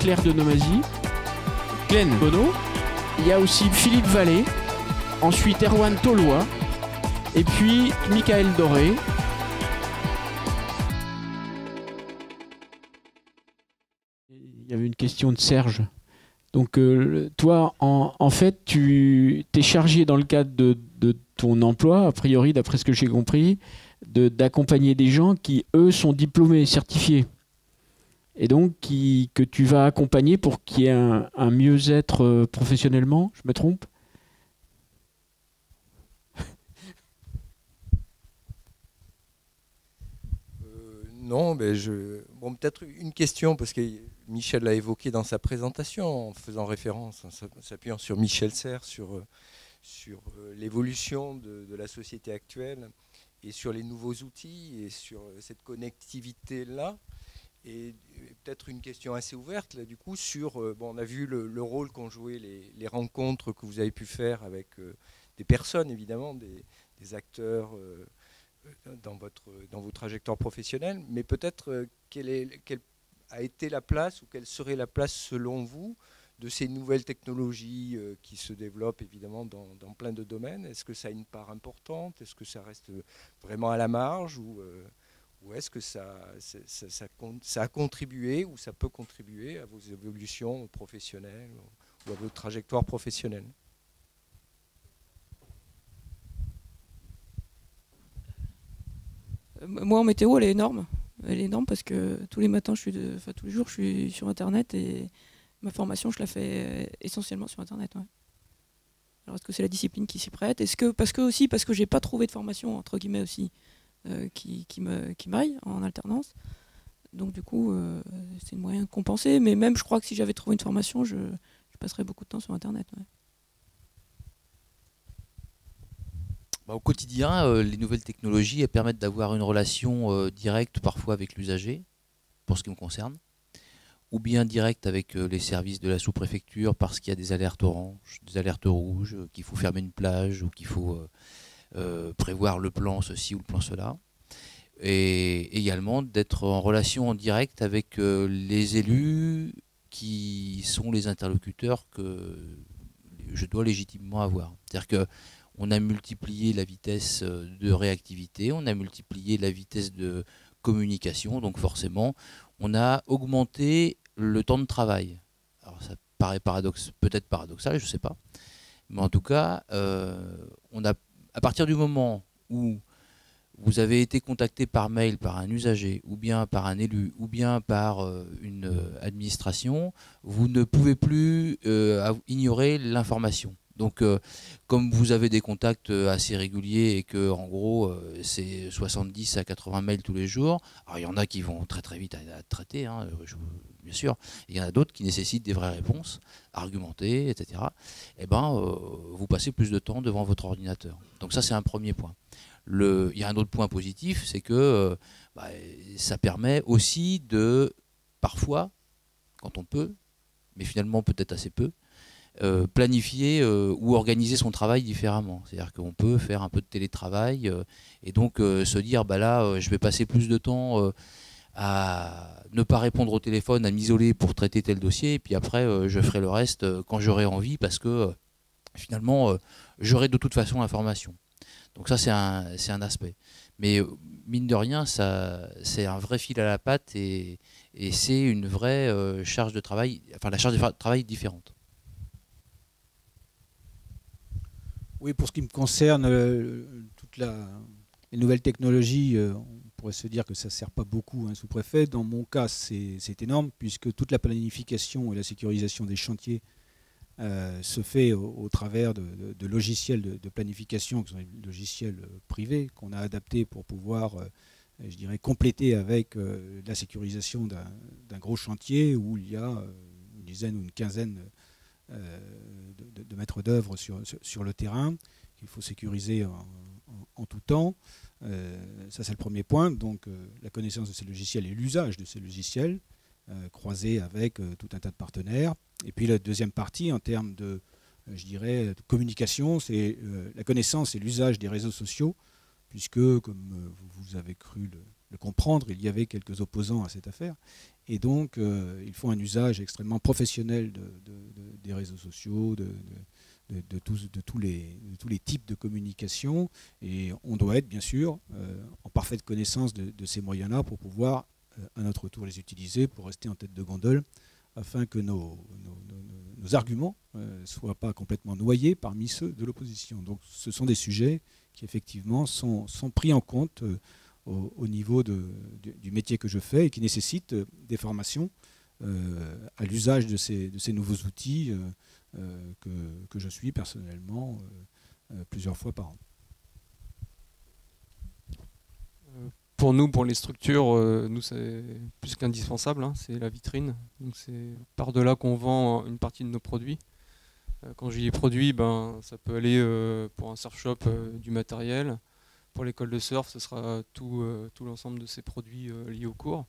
Claire de Nomazy, Glenn Bono, il y a aussi Philippe Vallée, ensuite Erwan Tolois, et puis Michael Doré. Il y avait une question de Serge. Donc toi, en fait, tu t'es chargé dans le cadre de ton emploi, a priori, d'après ce que j'ai compris, d'accompagner des gens qui, eux, sont diplômés, certifiés. Et donc que tu vas accompagner pour qu'il y ait un mieux-être professionnellement, je me trompe? Non, mais bon, peut-être une question, parce que Michel l'a évoqué dans sa présentation, en faisant référence, en s'appuyant sur Michel Serres, sur l'évolution de la société actuelle, et sur les nouveaux outils, et sur cette connectivité-là. Et peut-être une question assez ouverte, là, du coup, sur, bon, on a vu le rôle qu'ont joué les rencontres que vous avez pu faire avec des personnes, évidemment, des acteurs dans vos trajectoires professionnelles, mais peut-être quelle a été la place, ou quelle serait la place, selon vous, de ces nouvelles technologies qui se développent, évidemment, dans plein de domaines. Est-ce que ça a une part importante? Est-ce que ça reste vraiment à la marge, ou est-ce que ça a contribué, ou ça peut contribuer à vos évolutions professionnelles ou à vos trajectoires professionnelles? Moi, en météo, elle est énorme. Elle est énorme parce que tous les matins, tous les jours, je suis sur Internet, et ma formation, je la fais essentiellement sur Internet. Ouais. Alors, est-ce que c'est la discipline qui s'y prête? Parce que j'ai pas trouvé de formation, entre guillemets, aussi, qui m'aille en alternance. Donc, du coup, c'est un moyen de compenser. Mais même, je crois que si j'avais trouvé une formation, je passerais beaucoup de temps sur Internet. Ouais. Au quotidien, les nouvelles technologies elles permettent d'avoir une relation directe parfois avec l'usager, pour ce qui me concerne, ou bien directe avec les services de la sous-préfecture parce qu'il y a des alertes oranges, des alertes rouges, qu'il faut fermer une plage, ou qu'il faut prévoir le plan ceci ou le plan cela. Et également d'être en relation en direct avec les élus qui sont les interlocuteurs que je dois légitimement avoir. C'est-à-dire que on a multiplié la vitesse de réactivité, on a multiplié la vitesse de communication, donc forcément, on a augmenté le temps de travail. Alors ça paraît peut-être paradoxal, je ne sais pas. Mais en tout cas, à partir du moment où vous avez été contacté par mail par un usager, ou bien par un élu, ou bien par une administration, vous ne pouvez plus ignorer l'information. Donc, comme vous avez des contacts assez réguliers, et que en gros c'est 70 à 80 mails tous les jours, alors il y en a qui vont très très vite à traiter, hein, bien sûr, et il y en a d'autres qui nécessitent des vraies réponses, argumentées, etc. Et vous passez plus de temps devant votre ordinateur. Donc ça, c'est un premier point. Il y a un autre point positif, c'est que ça permet aussi de, parfois, quand on peut, mais finalement peut-être assez peu, planifier ou organiser son travail différemment. C'est-à-dire qu'on peut faire un peu de télétravail et donc se dire là je vais passer plus de temps à ne pas répondre au téléphone, à m'isoler pour traiter tel dossier, et puis après je ferai le reste quand j'aurai envie, parce que finalement j'aurai de toute façon l'information. Donc ça c'est un aspect. Mais mine de rien, c'est un vrai fil à la patte, et c'est une vraie charge de travail, enfin la charge de travail différente. Oui, pour ce qui me concerne, les nouvelles technologies, on pourrait se dire que ça ne sert pas beaucoup à un sous-préfet. Dans mon cas, c'est énorme, puisque toute la planification et la sécurisation des chantiers se fait au travers de logiciels de planification, qui sont des logiciels privés, qu'on a adaptés pour pouvoir, je dirais, compléter avec la sécurisation d'un gros chantier où il y a une dizaine ou une quinzaine de maîtres d'œuvre sur le terrain, qu'il faut sécuriser en tout temps. Ça, c'est le premier point. Donc, la connaissance de ces logiciels et l'usage de ces logiciels, croisés avec tout un tas de partenaires. Et puis, la deuxième partie, en termes de, je dirais, de communication, c'est la connaissance et l'usage des réseaux sociaux, puisque, comme vous avez cru le comprendre, il y avait quelques opposants à cette affaire. Et donc, ils font un usage extrêmement professionnel des réseaux sociaux, de tous les types de communication. Et on doit être, bien sûr, en parfaite connaissance de ces moyens-là pour pouvoir, à notre tour, les utiliser pour rester en tête de gondole, afin que nos arguments ne soient pas complètement noyés parmi ceux de l'opposition. Donc ce sont des sujets qui, effectivement, sont pris en compte au niveau du métier que je fais et qui nécessitent des formations à l'usage de ces nouveaux outils que je suis personnellement plusieurs fois par an. Pour nous, pour les structures, nous c'est plus qu'indispensable, hein, c'est la vitrine. Donc c'est par de là qu'on vend une partie de nos produits. Quand je dis produits, ben, ça peut aller pour un surf shop du matériel. Pour l'école de surf, ce sera tout l'ensemble de ces produits liés au cours.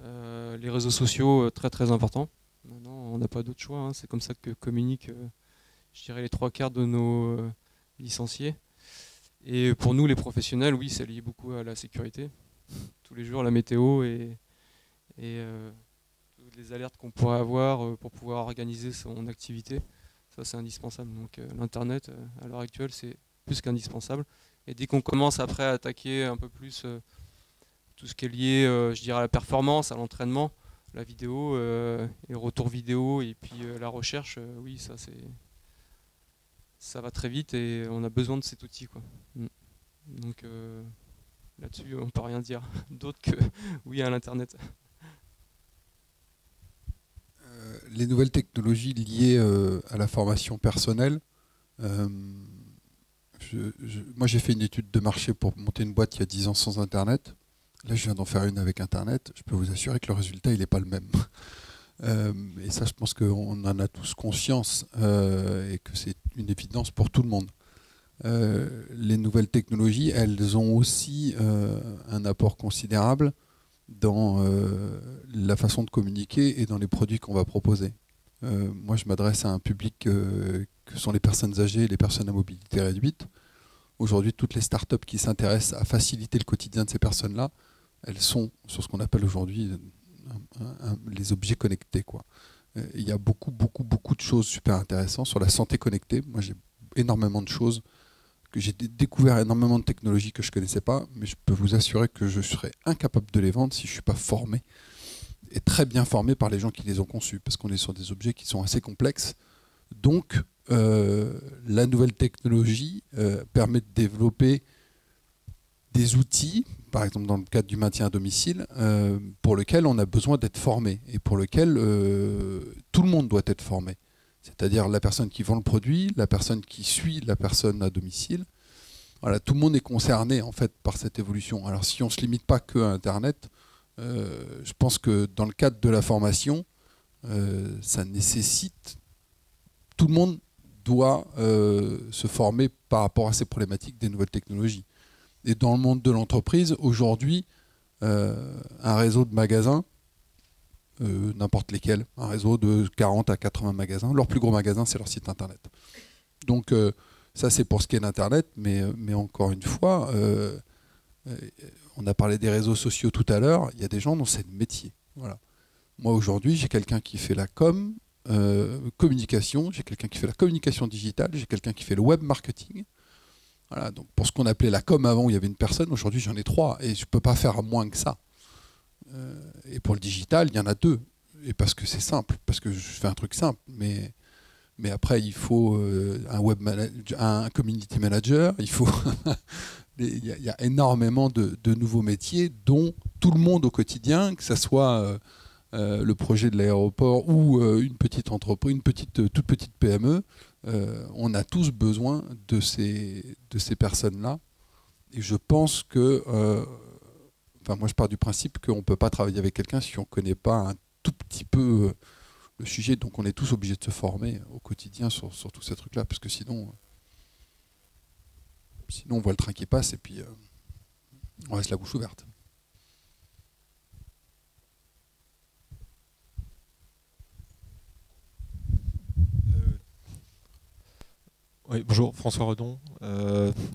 Les réseaux sociaux, très très importants. Maintenant, on n'a pas d'autre choix, hein. C'est comme ça que communiquent, je dirais, les 3/4 de nos licenciés. Et pour nous, les professionnels, oui, c'est lié beaucoup à la sécurité. Tous les jours, la météo et toutes les alertes qu'on pourrait avoir pour pouvoir organiser son activité, ça c'est indispensable. Donc l'Internet, à l'heure actuelle, c'est plus qu'indispensable. Et dès qu'on commence après à attaquer un peu plus tout ce qui est lié, je dirais, à la performance, à l'entraînement, la vidéo, et le retour vidéo, et puis la recherche, oui, ça va très vite et on a besoin de cet outil, quoi. Donc là-dessus, on ne peut rien dire d'autre que oui à l'Internet. Les nouvelles technologies liées à la formation personnelle, moi j'ai fait une étude de marché pour monter une boîte il y a 10 ans sans Internet. Là je viens d'en faire une avec Internet. Je peux vous assurer que le résultat il n'est pas le même. Et ça je pense qu'on en a tous conscience et que c'est une évidence pour tout le monde. Les nouvelles technologies, elles ont aussi un apport considérable dans la façon de communiquer et dans les produits qu'on va proposer. Moi, je m'adresse à un public que sont les personnes âgées et les personnes à mobilité réduite. Aujourd'hui, toutes les startups qui s'intéressent à faciliter le quotidien de ces personnes-là, elles sont sur ce qu'on appelle aujourd'hui les objets connectés, quoi. Il y a beaucoup de choses super intéressantes sur la santé connectée. Moi, j'ai énormément de choses que j'ai découvert, énormément de technologies que je ne connaissais pas, mais je peux vous assurer que je serais incapable de les vendre si je ne suis pas formé, et très bien formé par les gens qui les ont conçus, parce qu'on est sur des objets qui sont assez complexes. Donc, la nouvelle technologie permet de développer des outils, par exemple dans le cadre du maintien à domicile, pour lequel on a besoin d'être formé, et pour lequel tout le monde doit être formé. C'est-à-dire la personne qui vend le produit, la personne qui suit la personne à domicile. Voilà, tout le monde est concerné en fait par cette évolution. Alors si on ne se limite pas que à Internet, je pense que dans le cadre de la formation, ça nécessite, tout le monde doit se former par rapport à ces problématiques des nouvelles technologies. Et dans le monde de l'entreprise, aujourd'hui, un réseau de magasins, n'importe lesquels, un réseau de 40 à 80 magasins. Leur plus gros magasin, c'est leur site internet. Donc ça, c'est pour ce qui est d'Internet, mais encore une fois, on a parlé des réseaux sociaux tout à l'heure, il y a des gens dont c'est le métier. Voilà. Moi, aujourd'hui, j'ai quelqu'un qui fait la communication, j'ai quelqu'un qui fait la communication digitale, j'ai quelqu'un qui fait le web marketing. Voilà, donc pour ce qu'on appelait la com avant, où il y avait une personne, aujourd'hui, j'en ai 3, et je ne peux pas faire moins que ça. Et pour le digital, il y en a 2. Et parce que c'est simple, parce que je fais un truc simple. Mais après, il faut un community manager, il faut. Il y a énormément de nouveaux métiers dont tout le monde au quotidien, que ce soit le projet de l'aéroport ou une petite entreprise, toute petite PME, on a tous besoin de ces personnes-là. Et je pense que. Moi, je pars du principe qu'on ne peut pas travailler avec quelqu'un si on ne connaît pas un tout petit peu le sujet. Donc, on est tous obligés de se former au quotidien sur tous ces trucs-là, parce que sinon, on voit le train qui passe et puis on reste la bouche ouverte. Oui, bonjour, François Redon.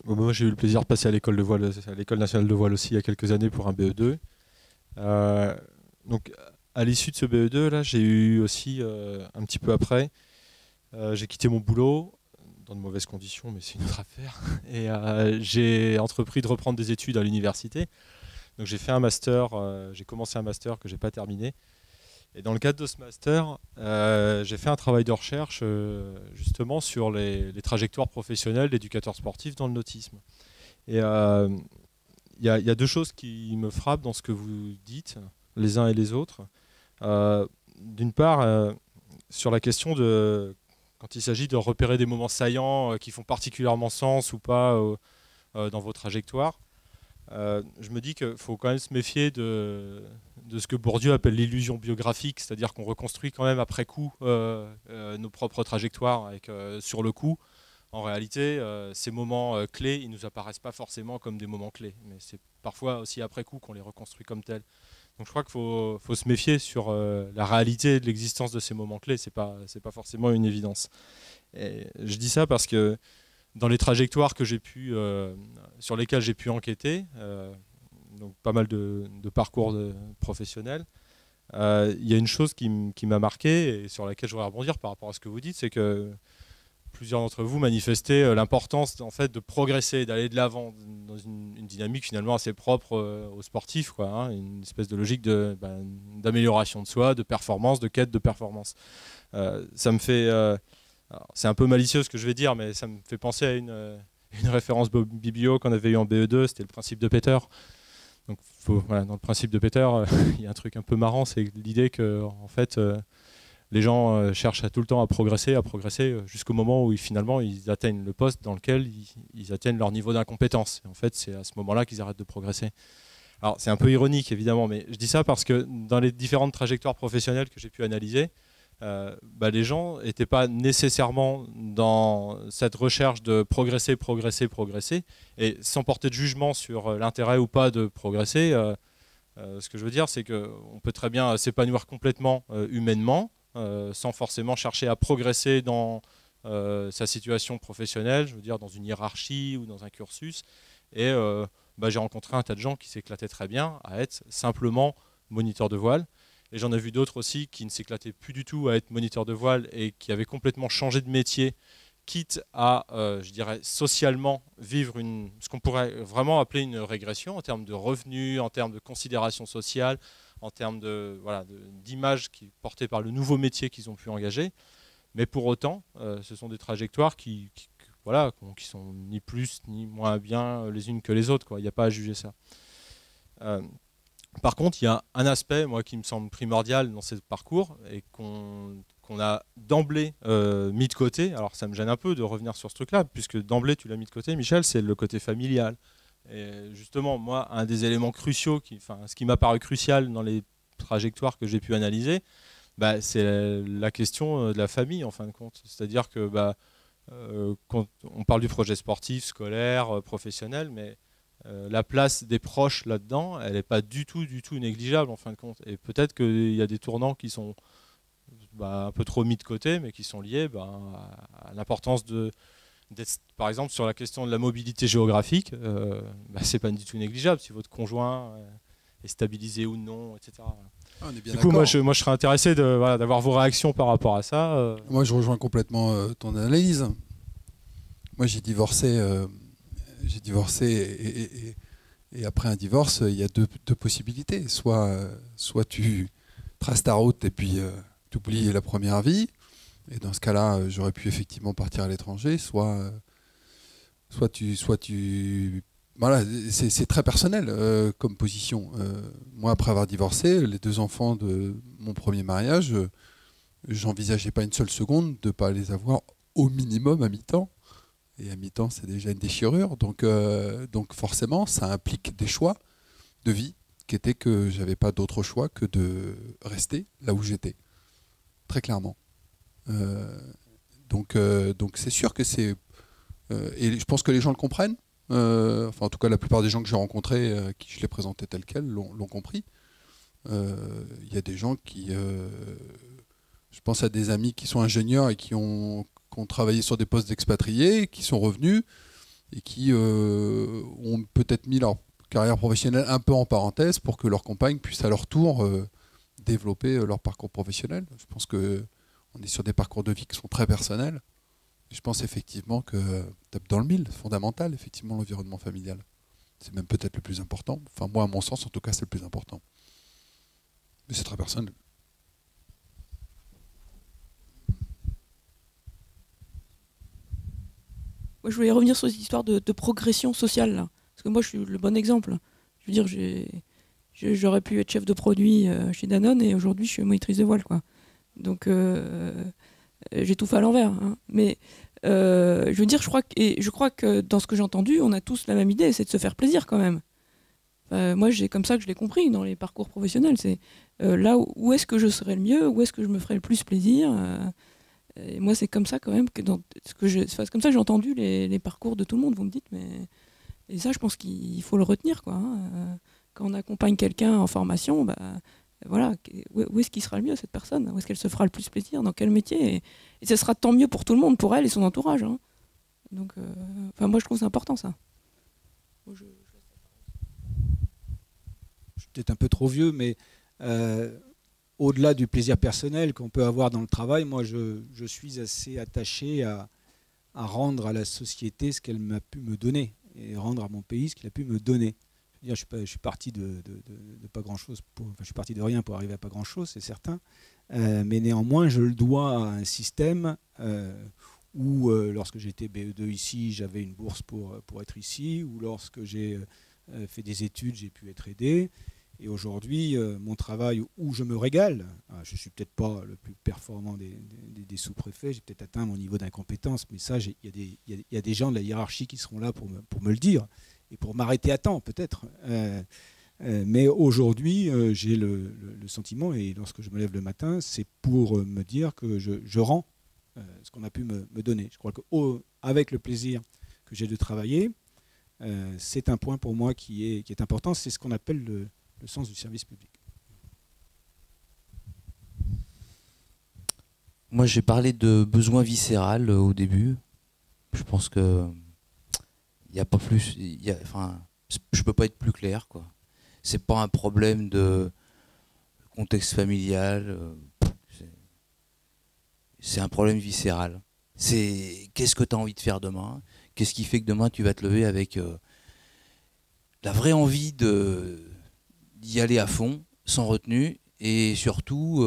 Moi, j'ai eu le plaisir de passer à l'école de voile, à l'École nationale de voile aussi il y a quelques années pour un BE2. Donc, à l'issue de ce BE2, là, j'ai eu aussi un petit peu après, j'ai quitté mon boulot dans de mauvaises conditions, mais c'est une autre affaire. Et j'ai entrepris de reprendre des études à l'université. Donc, j'ai fait un master, j'ai commencé un master que j'ai pas terminé. Et dans le cadre de ce master, j'ai fait un travail de recherche justement sur les trajectoires professionnelles d'éducateurs sportifs dans le nautisme. Et il y a deux choses qui me frappent dans ce que vous dites, les uns et les autres. D'une part, sur la question de quand il s'agit de repérer des moments saillants qui font particulièrement sens ou pas dans vos trajectoires, je me dis qu'il faut quand même se méfier de ce que Bourdieu appelle l'illusion biographique, c'est-à-dire qu'on reconstruit quand même après coup nos propres trajectoires avec, sur le coup. En réalité, ces moments clés, ils ne nous apparaissent pas forcément comme des moments clés, mais c'est parfois aussi après coup qu'on les reconstruit comme tels. Donc je crois qu'il faut se méfier sur la réalité de l'existence de ces moments clés, c'est pas forcément une évidence. Et je dis ça parce que dans les trajectoires que sur lesquelles j'ai pu enquêter, donc pas mal de parcours professionnels, il y a une chose qui m'a marqué et sur laquelle je voudrais rebondir par rapport à ce que vous dites, c'est que plusieurs d'entre vous manifestaient l'importance en fait, de progresser, d'aller de l'avant dans une dynamique finalement assez propre aux sportifs, quoi, hein, une espèce de logique d'amélioration de soi, de performance, de quête de performance. Ça me fait... c'est un peu malicieux ce que je vais dire, mais ça me fait penser à une référence biblio qu'on avait eu en BE2, c'était le principe de Peter. Donc, voilà, dans le principe de Peter, il y a un truc un peu marrant, c'est l'idée que en fait, les gens cherchent tout le temps à progresser jusqu'au moment où finalement ils atteignent le poste dans lequel ils atteignent leur niveau d'incompétence. Et en fait, c'est à ce moment-là qu'ils arrêtent de progresser. Alors, c'est un peu ironique évidemment, mais je dis ça parce que dans les différentes trajectoires professionnelles que j'ai pu analyser, les gens n'étaient pas nécessairement dans cette recherche de progresser, et sans porter de jugement sur l'intérêt ou pas de progresser. Ce que je veux dire, c'est qu'on peut très bien s'épanouir complètement humainement, sans forcément chercher à progresser dans sa situation professionnelle, je veux dire dans une hiérarchie ou dans un cursus. Et j'ai rencontré un tas de gens qui s'éclataient très bien à être simplement moniteur de voile. Et j'en ai vu d'autres aussi qui ne s'éclataient plus du tout à être moniteur de voile et qui avaient complètement changé de métier, quitte à, je dirais, socialement vivre ce qu'on pourrait vraiment appeler une régression en termes de revenus, en termes de considération sociale, en termes d'image portée par le nouveau métier qu'ils ont pu engager. Mais pour autant, ce sont des trajectoires qui sont ni plus ni moins bien les unes que les autres, quoi. Il n'y a pas à juger ça. Par contre, il y a un aspect, moi, qui me semble primordial dans ce parcours et qu'on a d'emblée mis de côté. Alors, ça me gêne un peu de revenir sur ce truc-là, puisque d'emblée, tu l'as mis de côté, Michel, c'est le côté familial. Et justement, moi, un des éléments cruciaux, ce qui m'a paru crucial dans les trajectoires que j'ai pu analyser, c'est la question de la famille, en fin de compte. C'est-à-dire que quand on parle du projet sportif, scolaire, professionnel, mais la place des proches là-dedans, elle n'est pas du tout négligeable en fin de compte. Et peut-être qu'il y a des tournants qui sont un peu trop mis de côté, mais qui sont liés à l'importance d'être, par exemple, sur la question de la mobilité géographique. C'est pas du tout négligeable si votre conjoint est stabilisé ou non, etc. Ah, on est bien du coup, moi, d'accord. je serais intéressé d'avoir vos réactions par rapport à ça. Moi, je rejoins complètement ton analyse. Moi, j'ai divorcé. Et après un divorce, il y a deux possibilités. Soit tu traces ta route et puis tu oublies la première vie. Et dans ce cas-là, j'aurais pu effectivement partir à l'étranger. Soit tu voilà, c'est très personnel comme position. Moi, après avoir divorcé, les 2 enfants de mon premier mariage, j'envisageais pas une seule seconde de ne pas les avoir au minimum à mi-temps. Et à mi-temps, c'est déjà une déchirure. Donc forcément, ça implique des choix de vie qui étaient que je n'avais pas d'autre choix que de rester là où j'étais. Très clairement. Donc c'est sûr que c'est... et je pense que les gens le comprennent. En tout cas, la plupart des gens que j'ai rencontrés, qui je les présentais tels quels, l'ont compris. Il y a des gens qui... je pense à des amis qui sont ingénieurs et qui ont ont travaillé sur des postes d'expatriés, qui sont revenus et qui ont peut-être mis leur carrière professionnelle un peu en parenthèse pour que leurs compagnes puissent à leur tour développer leur parcours professionnel. Je pense qu'on est sur des parcours de vie qui sont très personnels. Et je pense effectivement que tape dans le mille, fondamental, effectivement, l'environnement familial. C'est même peut-être le plus important. Enfin, moi, à mon sens, en tout cas, c'est le plus important. Mais c'est très personnel. Moi, je voulais revenir sur cette histoire de progression sociale, là. Parce que moi, je suis le bon exemple. Je veux dire, j'aurais pu être chef de produit chez Danone et aujourd'hui, je suis monitrice de voile, quoi. Donc, j'ai tout fait à l'envers. Hein. Mais je veux dire, je crois que dans ce que j'ai entendu, on a tous la même idée, c'est de se faire plaisir quand même. Moi, c'est comme ça que je l'ai compris dans les parcours professionnels. C'est là où est-ce que je serais le mieux, où est-ce que je me ferais le plus plaisir. Et moi, c'est comme ça quand même que c'est comme ça que j'ai entendu les parcours de tout le monde. Vous me dites, mais et ça, je pense qu'il faut le retenir, quoi. Hein. Quand on accompagne quelqu'un en formation, voilà, où est-ce qu'il sera le mieux cette personne? Où est-ce qu'elle se fera le plus plaisir? Dans quel métier? Et ce sera tant mieux pour tout le monde, pour elle et son entourage. Hein. Donc, moi, je trouve c'est important ça. Je suis peut-être un peu trop vieux, mais au-delà du plaisir personnel qu'on peut avoir dans le travail, moi, je suis assez attaché à rendre à la société ce qu'elle m'a pu me donner et rendre à mon pays ce qu'il a pu me donner. Je suis parti de pas grand-chose, je suis parti de rien pour arriver à pas grand-chose, c'est certain. Mais néanmoins, je le dois à un système où, lorsque j'étais BE2 ici, j'avais une bourse pour être ici, ou lorsque j'ai fait des études, j'ai pu être aidé. Et aujourd'hui, mon travail où je me régale, je ne suis peut-être pas le plus performant des sous-préfets, j'ai peut-être atteint mon niveau d'incompétence, mais ça, il y a des gens de la hiérarchie qui seront là pour me le dire et pour m'arrêter à temps, peut-être. Mais aujourd'hui, j'ai le sentiment, et lorsque je me lève le matin, c'est pour me dire que je rends ce qu'on a pu me donner. Je crois qu'avec le plaisir que j'ai de travailler, c'est un point pour moi qui est important. C'est ce qu'on appelle le sens du service public. Moi, j'ai parlé de besoin viscéral au début. Je pense que il n'y a pas plus. Je peux pas être plus clair, quoi. C'est pas un problème de contexte familial. C'est un problème viscéral. C'est qu'est-ce que tu as envie de faire demain? Qu'est-ce qui fait que demain tu vas te lever avec la vraie envie d'y aller à fond, sans retenue, et surtout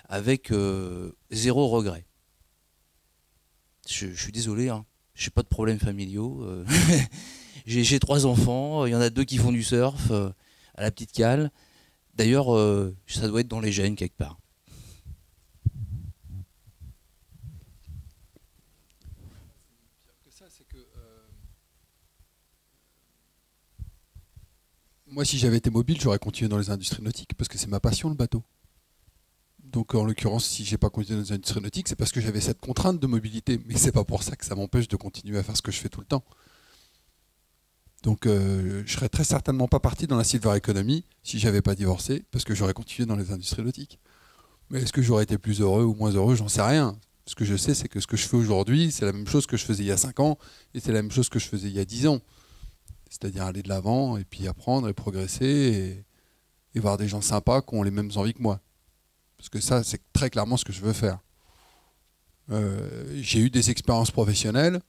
avec zéro regret. Je suis désolé, hein, je n'ai pas de problèmes familiaux. J'ai 3 enfants, il y en a 2 qui font du surf à la petite cale. D'ailleurs, ça doit être dans les gènes quelque part. Moi, si j'avais été mobile, j'aurais continué dans les industries nautiques, parce que c'est ma passion, le bateau. Donc, en l'occurrence, si j'ai pas continué dans les industries nautiques, c'est parce que j'avais cette contrainte de mobilité. Mais c'est pas pour ça que ça m'empêche de continuer à faire ce que je fais tout le temps. Donc, je serais très certainement pas parti dans la silver economy si j'avais pas divorcé, parce que j'aurais continué dans les industries nautiques. Mais est-ce que j'aurais été plus heureux ou moins heureux? J'en sais rien. Ce que je sais, c'est que ce que je fais aujourd'hui, c'est la même chose que je faisais il y a 5 ans, et c'est la même chose que je faisais il y a 10 ans. C'est-à-dire aller de l'avant et puis apprendre et progresser et voir des gens sympas qui ont les mêmes envies que moi. Parce que ça, c'est très clairement ce que je veux faire. J'ai eu des expériences professionnelles.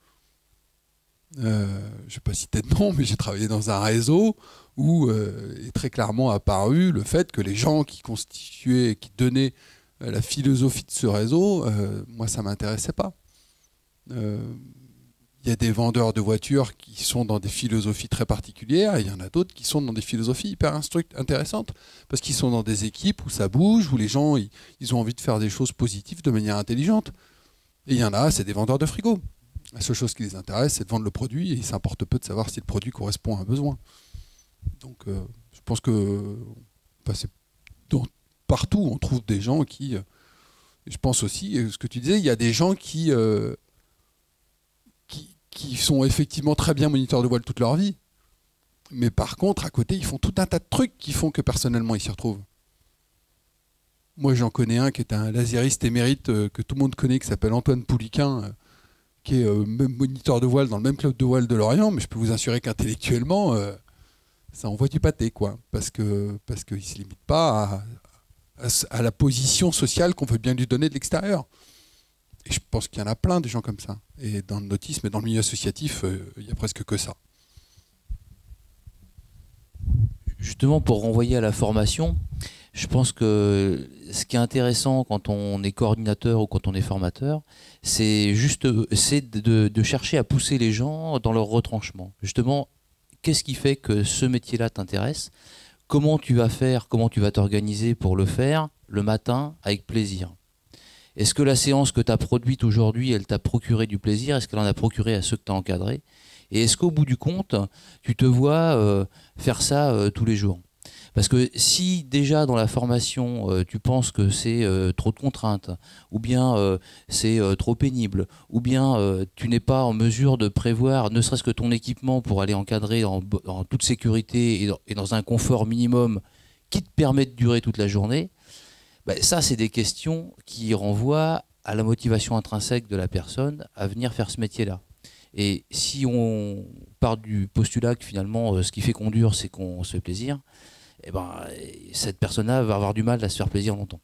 Je ne vais pas citer de nom, mais j'ai travaillé dans un réseau où est très clairement apparu le fait que les gens qui constituaient, qui donnaient la philosophie de ce réseau, moi, ça ne m'intéressait pas. Il y a des vendeurs de voitures qui sont dans des philosophies très particulières, et il y en a d'autres qui sont dans des philosophies hyper intéressantes, parce qu'ils sont dans des équipes où ça bouge, où les gens ils ont envie de faire des choses positives de manière intelligente. Et il y en a, c'est des vendeurs de frigo. La seule chose qui les intéresse, c'est de vendre le produit, et il s'importe peu de savoir si le produit correspond à un besoin. Donc je pense que partout, on trouve des gens qui... je pense aussi, ce que tu disais, il y a des gens qui sont effectivement très bien moniteurs de voile toute leur vie. Mais par contre, à côté, ils font tout un tas de trucs qui font que personnellement, ils s'y retrouvent. Moi, j'en connais un qui est un laseriste émérite que tout le monde connaît, qui s'appelle Antoine Pouliquin, qui est même moniteur de voile dans le même club de voile de Lorient, mais je peux vous assurer qu'intellectuellement, ça envoie du pâté, quoi, parce qu'il ne se limite pas à la position sociale qu'on veut bien lui donner de l'extérieur. Et je pense qu'il y en a plein des gens comme ça. Et dans le nautisme et dans le milieu associatif, il n'y a presque que ça. Justement, pour renvoyer à la formation, je pense que ce qui est intéressant quand on est coordinateur ou quand on est formateur, c'est de chercher à pousser les gens dans leur retranchement. Justement, qu'est-ce qui fait que ce métier-là t'intéresse? Comment tu vas faire, comment tu vas t'organiser pour le faire le matin avec plaisir? Est-ce que la séance que tu as produite aujourd'hui, elle t'a procuré du plaisir? Est-ce qu'elle en a procuré à ceux que tu as encadrés? Et est-ce qu'au bout du compte, tu te vois faire ça tous les jours? Parce que si déjà dans la formation, tu penses que c'est trop de contraintes, ou bien c'est trop pénible, ou bien tu n'es pas en mesure de prévoir ne serait-ce que ton équipement pour aller encadrer en toute sécurité et dans un confort minimum qui te permet de durer toute la journée, ben ça c'est des questions qui renvoient à la motivation intrinsèque de la personne à venir faire ce métier-là. Et si on part du postulat que finalement ce qui fait qu'on dure c'est qu'on se fait plaisir, eh ben, cette personne-là va avoir du mal à se faire plaisir longtemps.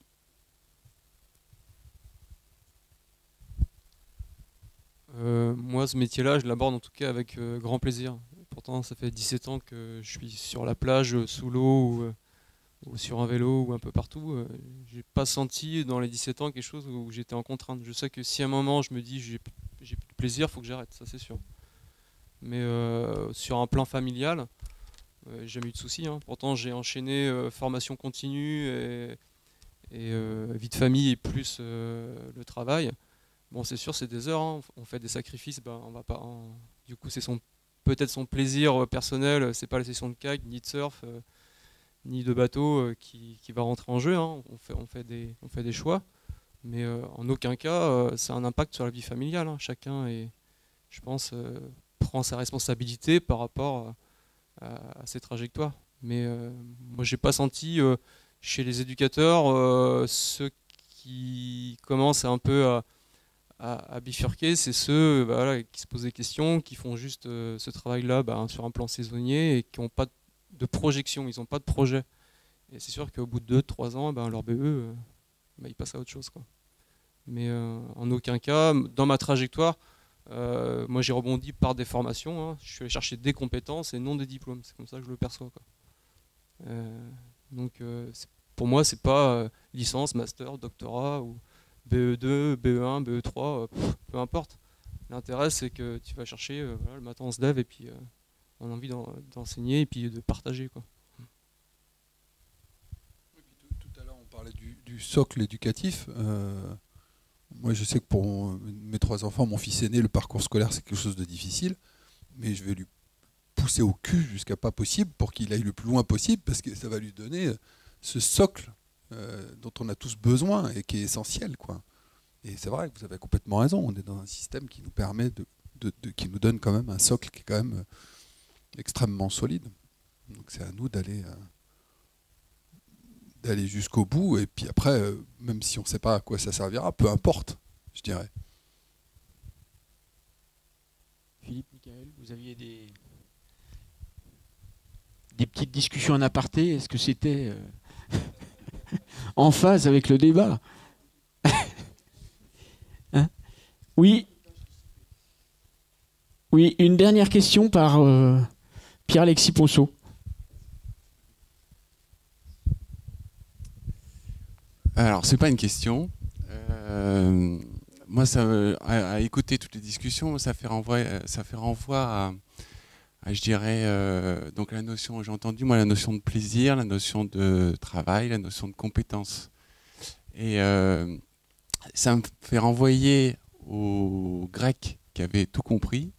Moi, ce métier-là, je l'aborde en tout cas avec grand plaisir. Pourtant, ça fait 17 ans que je suis sur la plage, sous l'eau, ou sur un vélo, ou un peu partout. J'ai pas senti dans les 17 ans quelque chose où j'étais en contrainte. Je sais que si à un moment je me dis j'ai plus de plaisir, il faut que j'arrête, ça c'est sûr. Mais sur un plan familial, j'ai jamais eu de soucis. Hein. Pourtant, j'ai enchaîné formation continue et vie de famille et plus le travail. Bon, c'est sûr, c'est des heures. Hein. On fait des sacrifices. Ben, on va pas. Du coup, c'est peut-être son plaisir personnel. C'est pas la session de kayak, ni de surf, ni de bateau qui va rentrer en jeu. Hein. On fait des choix, mais en aucun cas, ça a un impact sur la vie familiale. Hein. Chacun je pense, prend sa responsabilité par rapport à ces trajectoires. Mais moi, j'ai pas senti chez les éducateurs ceux qui commencent un peu à bifurquer, c'est ceux voilà, qui se posent des questions, qui font juste ce travail-là sur un plan saisonnier et qui n'ont pas de projection, ils n'ont pas de projet. Et c'est sûr qu'au bout de 2-3 ans, leur BE, ils passent à autre chose, quoi. Mais en aucun cas, dans ma trajectoire, moi j'ai rebondi par des formations, hein. Je suis allé chercher des compétences et non des diplômes, c'est comme ça que je le perçois, quoi. Donc pour moi c'est pas licence, master, doctorat ou BE2, BE1, BE3, peu importe. L'intérêt c'est que tu vas chercher, le matin on se lève et puis on a envie d'enseigner et puis de partager, quoi. Tout à l'heure on parlait du socle éducatif. Moi, je sais que pour mes 3 enfants, mon fils aîné, le parcours scolaire, c'est quelque chose de difficile. Mais je vais lui pousser au cul jusqu'à pas possible pour qu'il aille le plus loin possible, parce que ça va lui donner ce socle dont on a tous besoin et qui est essentiel, quoi. Et c'est vrai que vous avez complètement raison. On est dans un système qui nous permet qui nous donne quand même un socle qui est quand même extrêmement solide. Donc c'est à nous d'aller jusqu'au bout, et puis après, même si on ne sait pas à quoi ça servira, peu importe, je dirais. Philippe, Michael, vous aviez des petites discussions en aparté. Est-ce que c'était en phase avec le débat? Hein? Oui. Oui, une dernière question par Pierre-Alexis Ponceau. Alors, c'est pas une question. Moi, à écouter toutes les discussions, ça fait renvoi à je dirais, donc la notion, j'ai entendu moi la notion de plaisir, la notion de travail, la notion de compétence. Et ça me fait renvoyer aux Grecs qui avaient tout compris.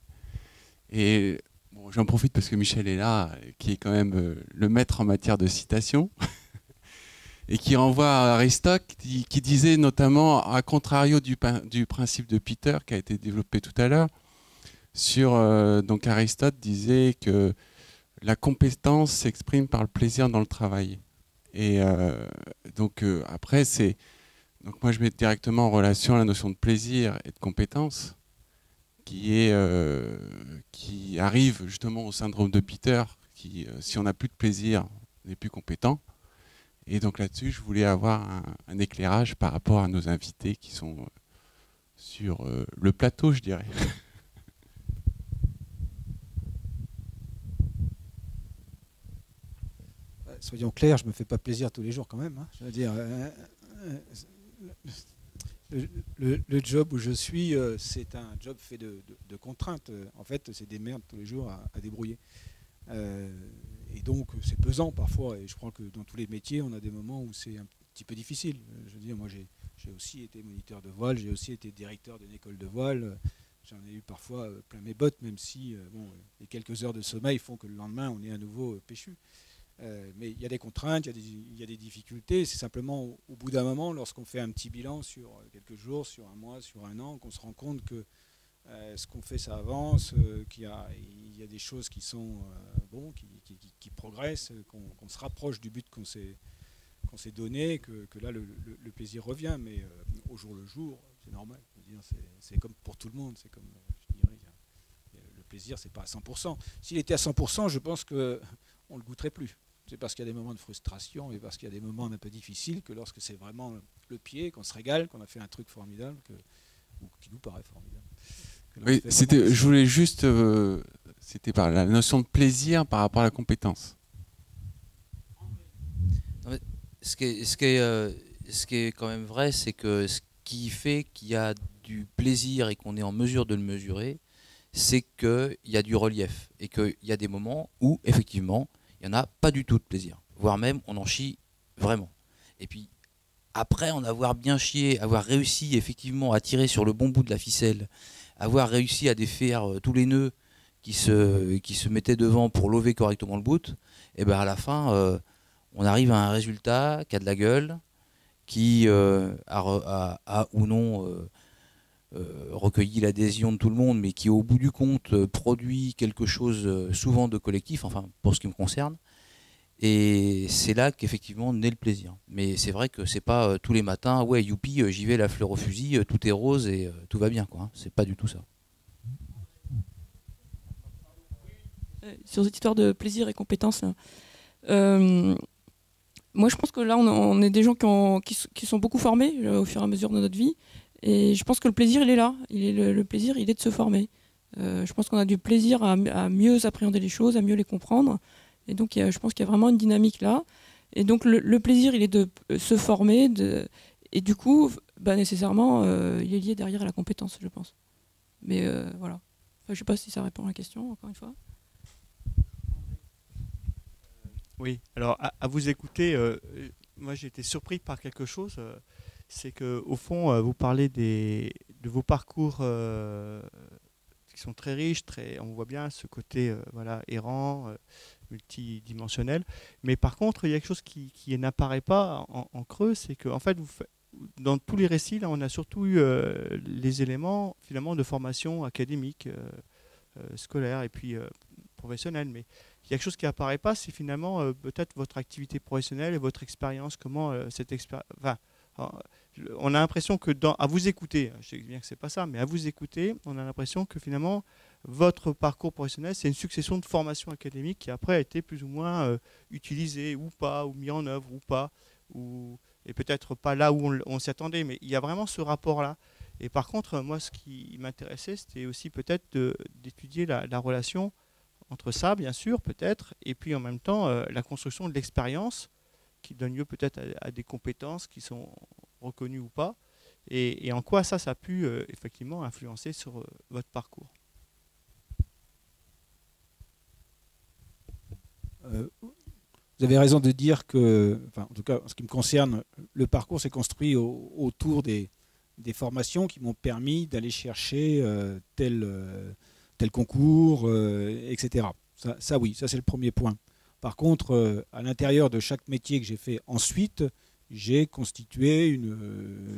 Et bon, j'en profite parce que Michel est là, qui est quand même le maître en matière de citation. Et qui renvoie à Aristote, qui disait notamment, à contrario du principe de Peter, qui a été développé tout à l'heure, donc Aristote disait que la compétence s'exprime par le plaisir dans le travail. Et donc après, donc moi je mets directement en relation la notion de plaisir et de compétence. qui arrive justement au syndrome de Peter, qui, si on n'a plus de plaisir, on n'est plus compétent. Et donc là-dessus, je voulais avoir un éclairage par rapport à nos invités qui sont sur le plateau, je dirais. Soyons clairs, je ne me fais pas plaisir tous les jours quand même. Hein. Je veux dire, le job où je suis, c'est un job fait de contraintes. En fait, c'est des merdes tous les jours à débrouiller. Et donc, c'est pesant parfois. Et je crois que dans tous les métiers, on a des moments où c'est un petit peu difficile. Je veux dire, moi, j'ai aussi été moniteur de voile, j'ai aussi été directeur d'une école de voile. J'en ai eu parfois plein mes bottes, même si bon, les quelques heures de sommeil font que le lendemain, on est à nouveau péchu. Mais il y a des contraintes, il y a des difficultés. C'est simplement au bout d'un moment, lorsqu'on fait un petit bilan sur quelques jours, sur un mois, sur un an, qu'on se rend compte que ce qu'on fait, ça avance, qu'il y a des choses qui sont bon, qui progressent, qu'on se rapproche du but qu'on s'est donné, que là, le plaisir revient. Mais au jour le jour, c'est normal. C'est comme pour tout le monde. C'est comme, je dirais, le plaisir, c'est pas à 100%. S'il était à 100%, je pense qu'on ne le goûterait plus. C'est parce qu'il y a des moments de frustration et parce qu'il y a des moments un peu difficiles que lorsque c'est vraiment le pied, qu'on se régale, qu'on a fait un truc formidable, ou qui nous paraît formidable. Oui, je voulais juste, c'était par la notion de plaisir par rapport à la compétence. Non, mais ce qui est quand même vrai, c'est que ce qui fait qu'il y a du plaisir et qu'on est en mesure de le mesurer, c'est qu'il y a du relief et qu'il y a des moments où, effectivement, il n'y en a pas du tout de plaisir, voire même on en chie vraiment. Et puis, après en avoir bien chié, avoir réussi effectivement à tirer sur le bon bout de la ficelle, avoir réussi à défaire tous les nœuds qui se mettaient devant pour lever correctement le bout, et ben à la fin, on arrive à un résultat qui a de la gueule, qui a ou non recueilli l'adhésion de tout le monde, mais qui au bout du compte produit quelque chose souvent de collectif, enfin pour ce qui me concerne. Et c'est là qu'effectivement naît le plaisir. Mais c'est vrai que c'est pas tous les matins, ouais youpi, j'y vais la fleur au fusil, tout est rose et tout va bien, quoi. Hein. C'est pas du tout ça. Sur cette histoire de plaisir et compétence, là, moi je pense que là on est des gens qui sont beaucoup formés au fur et à mesure de notre vie. Et je pense que le plaisir, il est là. Le plaisir, il est de se former. Je pense qu'on a du plaisir à mieux appréhender les choses, à mieux les comprendre. Et donc, je pense qu'il y a vraiment une dynamique là. Et donc, le plaisir, il est de se former. Et du coup, bah, nécessairement, il est lié derrière à la compétence, je pense. Mais voilà. Enfin, je ne sais pas si ça répond à la question, encore une fois. Oui, alors à vous écouter, moi j'ai été surpris par quelque chose. C'est qu'au fond, vous parlez de vos parcours qui sont très riches, on voit bien ce côté voilà, errant, multidimensionnel. Mais par contre, il y a quelque chose qui n'apparaît pas en creux, c'est qu'en fait, dans tous les récits, là, on a surtout eu les éléments finalement de formation académique, scolaire et puis professionnelle. Mais il y a quelque chose qui n'apparaît pas, c'est finalement peut-être votre activité professionnelle et votre expérience, comment cette expérience... Enfin, on a l'impression que à vous écouter, je sais bien que c'est pas ça, mais à vous écouter, on a l'impression que finalement votre parcours professionnel, c'est une succession de formations académiques qui après a été plus ou moins utilisée ou pas, ou mis en œuvre ou pas, et peut-être pas là où on s'y attendait, mais il y a vraiment ce rapport-là. Et par contre, moi, ce qui m'intéressait, c'était aussi peut-être d'étudier la relation entre ça, bien sûr, peut-être, et puis en même temps la construction de l'expérience qui donne lieu peut-être à des compétences qui sont reconnues ou pas, et en quoi ça a pu effectivement influencer sur votre parcours. Vous avez raison de dire que, enfin, en tout cas, en ce qui me concerne, le parcours s'est construit autour des formations qui m'ont permis d'aller chercher tel concours, etc. Ça oui, ça c'est le premier point. Par contre, à l'intérieur de chaque métier que j'ai fait ensuite, j'ai constitué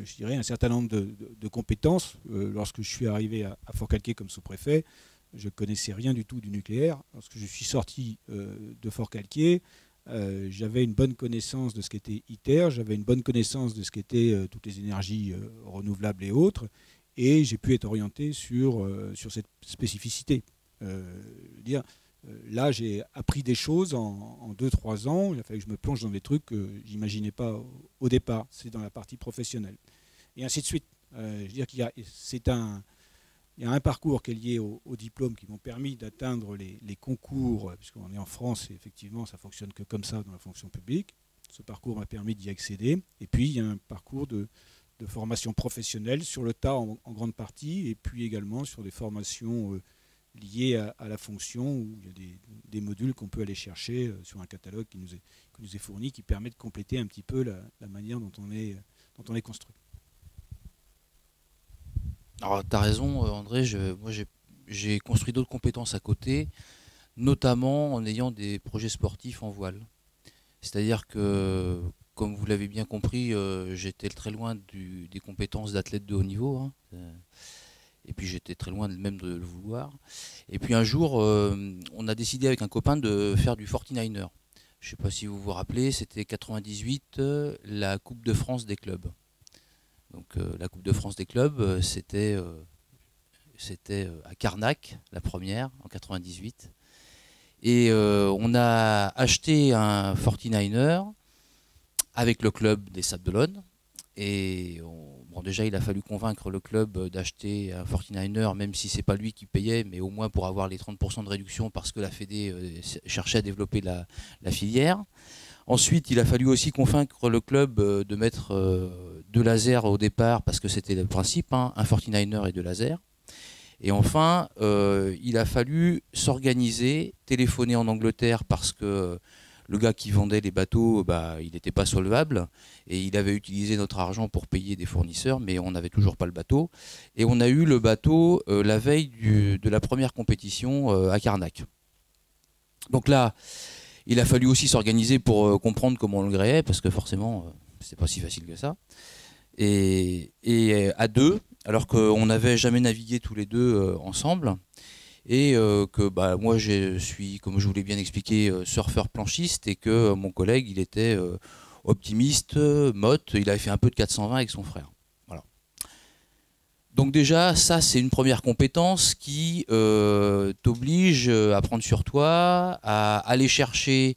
je dirais un certain nombre de compétences. Lorsque je suis arrivé à Forcalquier comme sous-préfet, je ne connaissais rien du tout du nucléaire. Lorsque je suis sorti de Forcalquier, j'avais une bonne connaissance de ce qu'était ITER, j'avais une bonne connaissance de ce qu'étaient toutes les énergies renouvelables et autres. et j'ai pu être orienté sur cette spécificité. Là, j'ai appris des choses en 2-3 ans. Il a fallu que je me plonge dans des trucs que je n'imaginais pas au départ. C'est dans la partie professionnelle. Et ainsi de suite. Je veux dire qu'il y a un parcours qui est lié au diplôme qui m'ont permis d'atteindre les concours, puisqu'on est en France et effectivement ça ne fonctionne que comme ça dans la fonction publique. Ce parcours m'a permis d'y accéder. Et puis il y a un parcours de formation professionnelle sur le tas en grande partie, et puis également sur des formations liées à la fonction, où il y a des modules qu'on peut aller chercher sur un catalogue qui nous est fourni, qui permet de compléter un petit peu la manière dont on est construit. Alors, tu as raison, André. Moi, j'ai construit d'autres compétences à côté, notamment en ayant des projets sportifs en voile. C'est-à-dire que, comme vous l'avez bien compris, j'étais très loin des compétences d'athlète de haut niveau. Hein. Et puis, j'étais très loin même de le vouloir. Et puis, un jour, on a décidé avec un copain de faire du 49er. Je ne sais pas si vous vous rappelez, c'était 98, la Coupe de France des clubs. Donc la Coupe de France des clubs, c'était à Carnac, la première, en 98. Et on a acheté un 49er avec le club des Sables d'Olonne. Et déjà, il a fallu convaincre le club d'acheter un 49er, même si ce n'est pas lui qui payait, mais au moins pour avoir les 30% de réduction, parce que la Fédé cherchait à développer la filière. Ensuite, il a fallu aussi convaincre le club de mettre 2 lasers au départ, parce que c'était le principe, hein, un 49er et 2 lasers. Et enfin, il a fallu s'organiser, téléphoner en Angleterre, parce que le gars qui vendait les bateaux, il n'était pas solvable, et il avait utilisé notre argent pour payer des fournisseurs, mais on n'avait toujours pas le bateau. Et on a eu le bateau la veille de la première compétition à Carnac. Donc là, il a fallu aussi s'organiser pour comprendre comment on le gréait, parce que forcément, c'est pas si facile que ça. Et à 2, alors qu'on n'avait jamais navigué tous les deux ensemble, et que moi je suis, comme je vous l'ai bien expliqué, surfeur planchiste, et que mon collègue, il était optimiste, motte, il avait fait un peu de 420 avec son frère. Voilà. Donc déjà, ça c'est une première compétence qui t'oblige à prendre sur toi, à aller chercher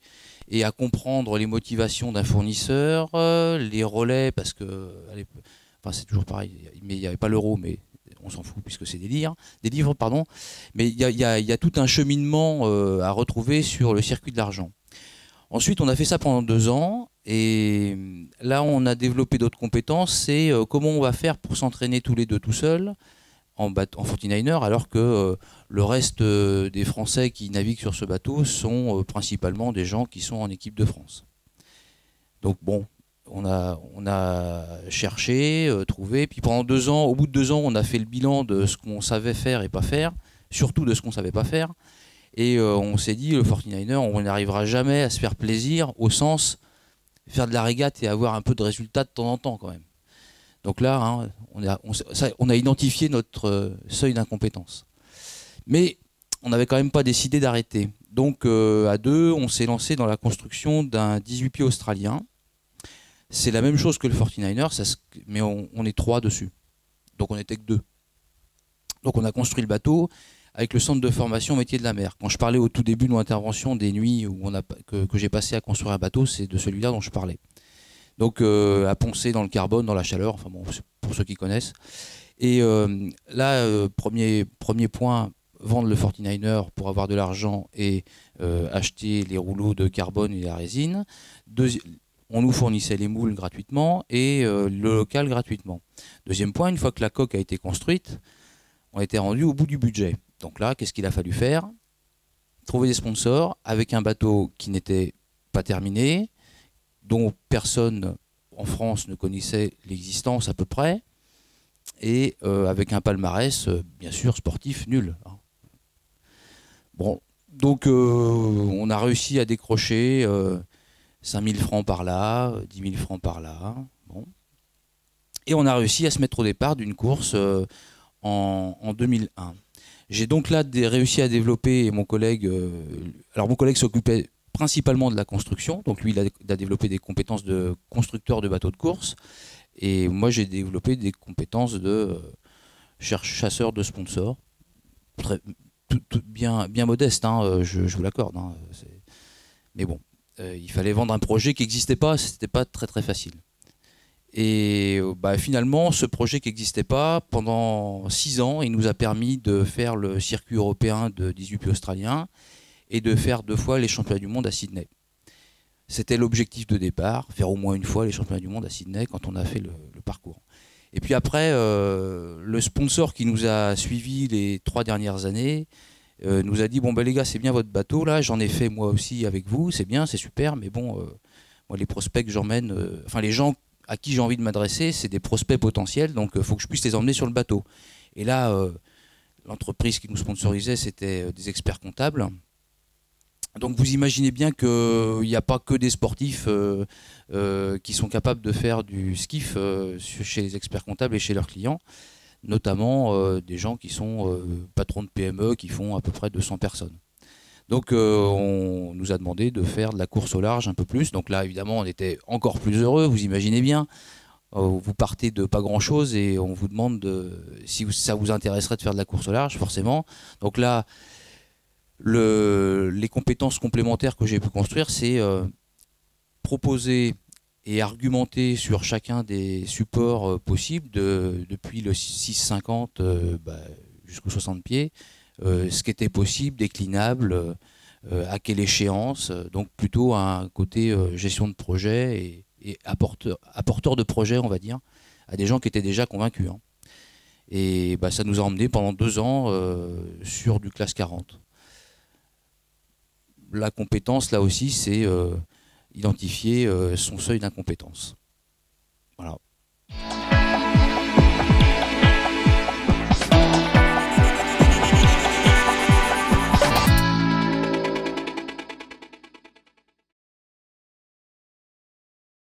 et à comprendre les motivations d'un fournisseur, les relais, parce que c'est toujours pareil, mais il n'y avait pas l'euro, mais on s'en fout puisque c'est des livres, pardon. Mais il y a tout un cheminement à retrouver sur le circuit de l'argent. Ensuite, on a fait ça pendant 2 ans, et là, on a développé d'autres compétences. C'est comment on va faire pour s'entraîner tous les deux tout seuls en 49er, alors que le reste des Français qui naviguent sur ce bateau sont principalement des gens qui sont en équipe de France. Donc bon, on a cherché, trouvé, puis pendant 2 ans, au bout de 2 ans, on a fait le bilan de ce qu'on savait faire et pas faire, surtout de ce qu'on savait pas faire, et on s'est dit, le 49er, on n'arrivera jamais à se faire plaisir, au sens faire de la régate et avoir un peu de résultats de temps en temps quand même. Donc là, hein, on a identifié notre seuil d'incompétence. Mais on n'avait quand même pas décidé d'arrêter. Donc à 2, on s'est lancé dans la construction d'un 18 pieds australien. C'est la même chose que le 49er, mais on est 3 dessus. Donc on n'était que 2. Donc on a construit le bateau avec le centre de formation métier de la mer. Quand je parlais au tout début de l'intervention des nuits que j'ai passé à construire un bateau, c'est de celui-là dont je parlais. Donc à poncer dans le carbone, dans la chaleur, enfin bon, pour ceux qui connaissent. Et là, premier point, vendre le 49er pour avoir de l'argent et acheter les rouleaux de carbone et la résine. On nous fournissait les moules gratuitement et le local gratuitement. Deuxième point, une fois que la coque a été construite, on était rendu au bout du budget. Donc là, qu'est-ce qu'il a fallu faire? Trouver des sponsors avec un bateau qui n'était pas terminé, dont personne en France ne connaissait l'existence à peu près, et avec un palmarès, bien sûr, sportif nul. Bon, donc on a réussi à décrocher 5 000 francs par là, 10 000 francs par là. Bon. Et on a réussi à se mettre au départ d'une course en 2001. J'ai donc là réussi à développer, et mon collègue s'occupait principalement de la construction, donc lui il a développé des compétences de constructeur de bateaux de course, et moi j'ai développé des compétences de chasseur de sponsors, bien modeste, hein, je vous l'accorde. Hein, mais bon, il fallait vendre un projet qui n'existait pas, c'était pas très très facile. Et finalement, ce projet qui n'existait pas, pendant 6 ans, il nous a permis de faire le circuit européen de 18 pays australiens et de faire 2 fois les championnats du monde à Sydney. C'était l'objectif de départ, faire au moins 1 fois les championnats du monde à Sydney quand on a fait le parcours. Et puis après, le sponsor qui nous a suivis les 3 dernières années nous a dit, bon les gars, c'est bien votre bateau, là, j'en ai fait moi aussi avec vous, c'est bien, c'est super, mais bon, moi les prospects que j'emmène, les gens à qui j'ai envie de m'adresser, c'est des prospects potentiels, donc il faut que je puisse les emmener sur le bateau. Et là, l'entreprise qui nous sponsorisait, c'était des experts comptables. Donc vous imaginez bien qu'il n'y a pas que des sportifs qui sont capables de faire du skiff chez les experts comptables et chez leurs clients, notamment des gens qui sont patrons de PME qui font à peu près 200 personnes. Donc on nous a demandé de faire de la course au large un peu plus. Donc là, évidemment, on était encore plus heureux, vous imaginez bien. Vous partez de pas grand-chose et on vous demande si ça vous intéresserait de faire de la course au large, forcément. Donc là, les compétences complémentaires que j'ai pu construire, c'est proposer et argumenter sur chacun des supports possibles, depuis le 650 jusqu'aux 60 pieds, ce qui était possible, déclinable, à quelle échéance, donc plutôt un côté gestion de projet et apporteur de projet, on va dire, à des gens qui étaient déjà convaincus. Hein. Et ça nous a emmené pendant 2 ans sur du classe 40. La compétence, là aussi, c'est identifier son seuil d'incompétence.